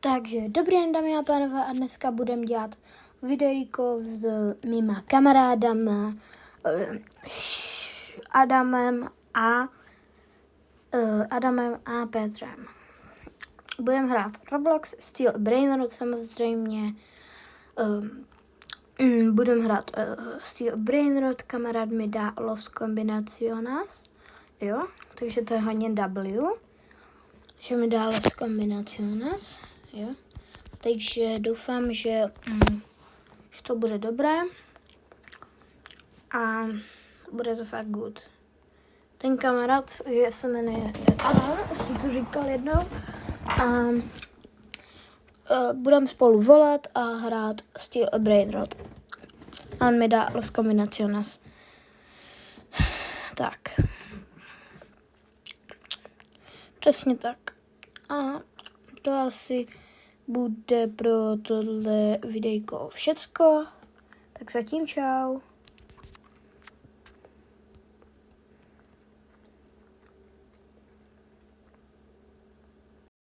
Takže dobrý den, dámy a pánové, a dneska budeme dělat videjko s mýma kamarádama Adamem a Petrem. Budeme hrát Roblox, Steel Brainrot samozřejmě. Budeme hrát Steel Brainrot, kamarád mi dá Los Combinaciones, jo, takže to je hodně W, že mi dá Los Combinaciones, jo, takže doufám, že to bude dobré a bude to fakt good. Ten kamarád se jmenuje Adam, jsem to říkal jednou, a budeme spolu volat a hrát Steel Brainrot. A on mi dá Los Combinaciones. Tak. Přesně tak. A to asi bude pro tohle videjko všecko. Tak zatím čau.